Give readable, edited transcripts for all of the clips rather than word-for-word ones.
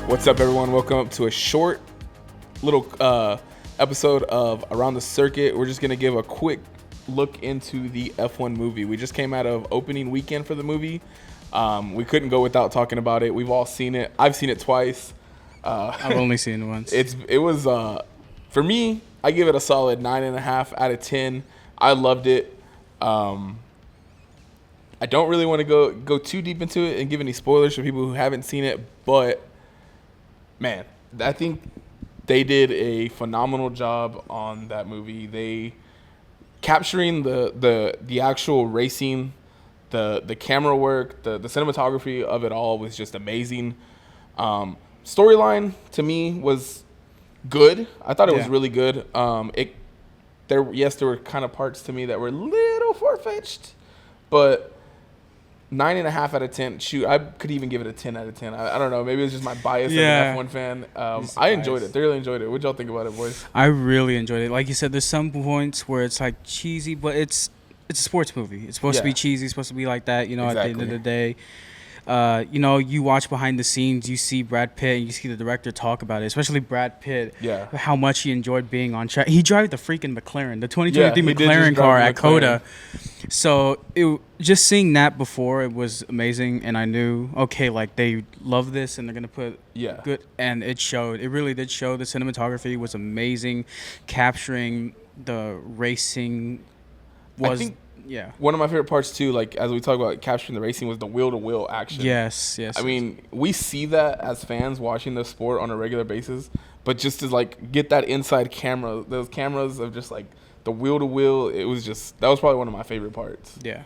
What's up, everyone? Welcome up to a short little episode of Around the Circuit. We're just going to give a quick look into the F1 movie. We just came out of opening weekend for the movie. We couldn't go without talking about it. We've all seen it. I've seen it twice. I've only seen it once. It was for me, I give it a solid 9.5 out of 10. I loved it. I don't really want to go too deep into it and give any spoilers for people who haven't seen it, but man, I think they did a phenomenal job on that movie. They capturing the actual racing, the camera work, the cinematography of it all was just amazing. Storyline to me was good. I thought it was really good. There were kind of parts to me that were a little far-fetched, but 9.5 out of 10. Shoot, I could even give it a 10 out of 10. I don't know. Maybe it's just my bias as an F1 fan. I enjoyed it. Thoroughly enjoyed it. What'd y'all think about it, boys? I really enjoyed it. Like you said, there's some points where it's like cheesy, but it's a sports movie. It's supposed to be cheesy. It's supposed to be like that. You know, exactly. At the end of the day. You watch behind the scenes, you see Brad Pitt, and you see the director talk about it, especially Brad Pitt, how much he enjoyed being on track. He drove the freaking McLaren, the 2023 McLaren car at COTA. So just seeing that before, it was amazing, and I knew, okay, like they love this, and they're going to put good, and it showed. It really did show. The cinematography was amazing, capturing the racing was... One of my favorite parts too, like as we talk about capturing the racing, was the wheel-to-wheel action. Yes. I mean, we see that as fans watching the sport on a regular basis, but just to like get that inside camera, those cameras of just like the wheel-to-wheel, that was probably one of my favorite parts. Yeah,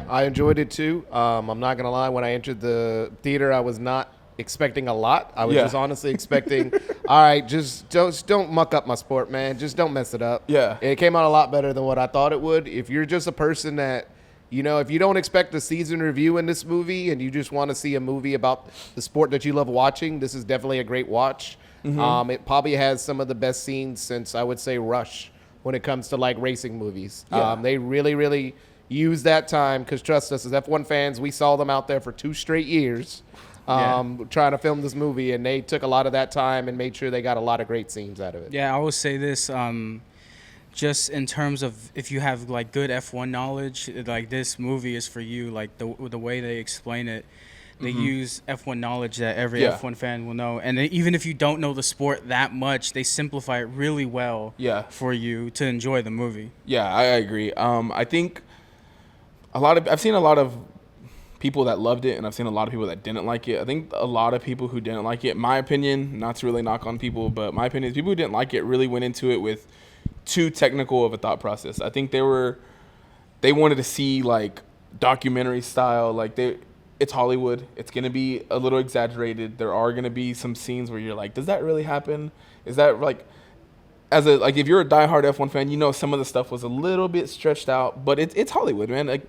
I enjoyed it too. I'm not gonna lie, when I entered the theater, I was not expecting a lot. I was just honestly expecting, all right, just don't muck up my sport, man. Just don't mess it up. Yeah. It came out a lot better than what I thought it would. If you're just a person that, if you don't expect a season review in this movie and you just want to see a movie about the sport that you love watching, this is definitely a great watch. Mm-hmm. It probably has some of the best scenes since, I would say, Rush when it comes to like racing movies. Yeah. They really, really use that time because, trust us, as F1 fans, we saw them out there for 2 straight years. Trying to film this movie, and they took a lot of that time and made sure they got a lot of great scenes out of it. Yeah, I will say this, just in terms of if you have like good F1 knowledge, like this movie is for you. Like the way they explain it, they use F1 knowledge that every F1 fan will know, and even if you don't know the sport that much, they simplify it really well for you to enjoy the movie. Yeah, I agree. I think I've seen a lot of people that loved it, and I've seen a lot of people that didn't like it. I think a lot of people who didn't like it, my opinion, not to really knock on people, but my opinion is people who didn't like it really went into it with too technical of a thought process. I think they wanted to see like documentary style, like it's Hollywood. It's going to be a little exaggerated. There are going to be some scenes where you're like, does that really happen? Is that like, if you're a diehard F1 fan, some of the stuff was a little bit stretched out, but it's Hollywood, man.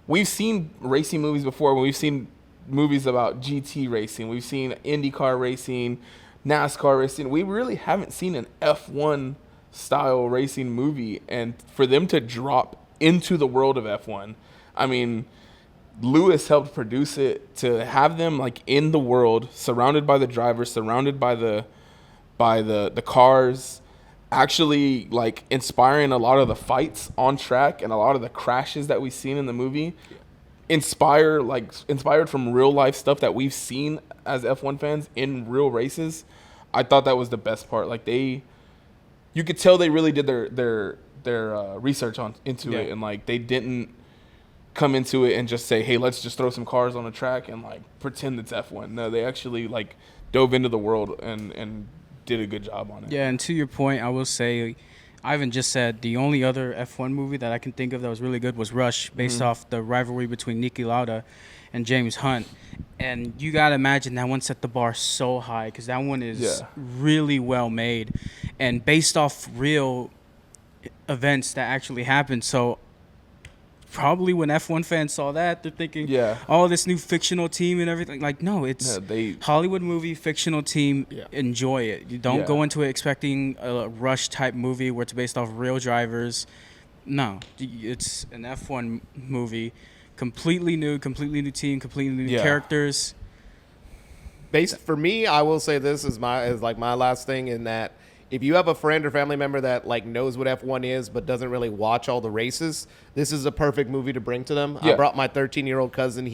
We've seen racing movies before. When we've seen movies about GT racing, we've seen IndyCar racing, NASCAR racing. We really haven't seen an F1 style racing movie, and for them to drop into the world of F1, I mean, Lewis helped produce it. To have them like in the world, surrounded by the drivers, surrounded by the cars, actually like inspiring a lot of the fights on track and a lot of the crashes that we've seen in the movie, inspired from real life stuff that we've seen as F1 fans in real races. I thought that was the best part. Like you could tell they really did their research into it, and like they didn't come into it and just say, hey, let's just throw some cars on a track and like pretend it's F1. No, they actually like dove into the world and did a good job on it. Yeah, and to your point, I will say, Ivan just said the only other F1 movie that I can think of that was really good was Rush, based off the rivalry between Niki Lauda and James Hunt. And you got to imagine that one set the bar so high because that one is really well made and based off real events that actually happened. So probably when F1 fans saw that, they're thinking, this new fictional team and everything. Like, no, it's Hollywood movie, fictional team. Enjoy it. You don't go into it expecting a Rush type movie where it's based off real drivers. No, it's an F1 movie, completely new team, completely new characters. based for me, I will say this is like my last thing in that if you have a friend or family member that like knows what F1 is but doesn't really watch all the races, this is a perfect movie to bring to them. Yeah. I brought my 13-year-old cousin.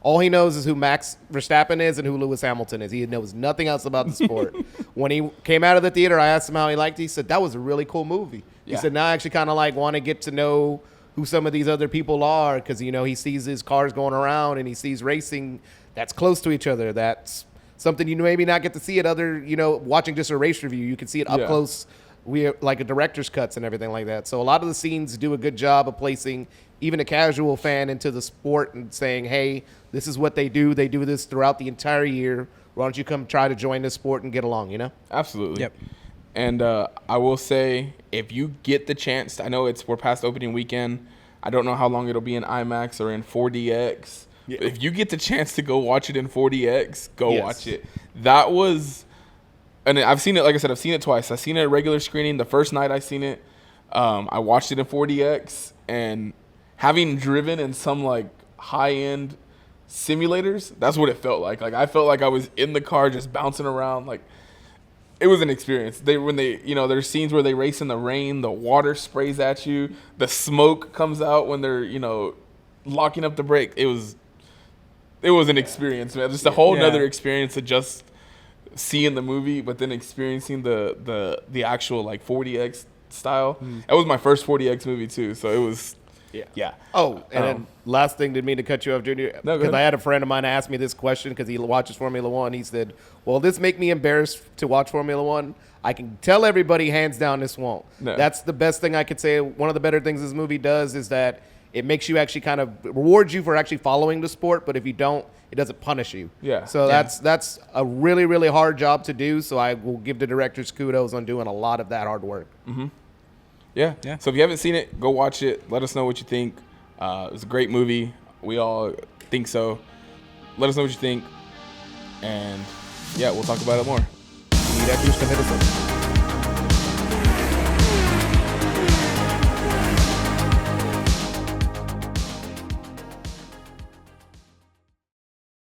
All he knows is who Max Verstappen is and who Lewis Hamilton is. He knows nothing else about the sport. When he came out of the theater, I asked him how he liked it. He said, that was a really cool movie. Yeah. He said, now I actually kind of like want to get to know who some of these other people are because, you know, he sees his cars going around and he sees racing that's close to each other. That's something you maybe not get to see at other, you know, watching just a race review. You can see it up close. Like a director's cuts and everything like that. So a lot of the scenes do a good job of placing even a casual fan into the sport and saying, hey, this is what they do. They do this throughout the entire year. Why don't you come try to join this sport and get along, you know? Absolutely. Yep. And I will say, if you get the chance, I know we're past opening weekend. I don't know how long it'll be in IMAX or in 4DX. Yeah. But if you get the chance to go watch it in 4DX, go Yes. watch it. That was, and I've seen it, like I said, I've seen it twice. I've seen it at regular screening. The first night I seen it, I watched it in 4DX. And having driven in some like high-end simulators, that's what it felt like. Like I felt like I was in the car just bouncing around. Like it was an experience. There's scenes where they race in the rain, the water sprays at you, the smoke comes out when they're, locking up the brake. It was an experience, man. Just a whole nother experience of just seeing the movie, but then experiencing the actual like 4DX style. That was my first 4DX movie too, so it was. Yeah. Oh, and then last thing, didn't mean to cut you off, Junior. No, go Because ahead. I had a friend of mine ask me this question because he watches Formula One. He said, "Well, this make me embarrassed to watch Formula One. I can tell everybody, hands down, this won't." No. That's the best thing I could say. One of the better things this movie does is that it makes you actually kind of rewards you for actually following the sport. But if you don't, it doesn't punish you. Yeah. So that's a really, really hard job to do. So I will give the directors kudos on doing a lot of that hard work. Yeah. Yeah. So if you haven't seen it, go watch it. Let us know what you think. It was a great movie. We all think so. Let us know what you think. And, yeah, we'll talk about it more. Need extras to hit us up.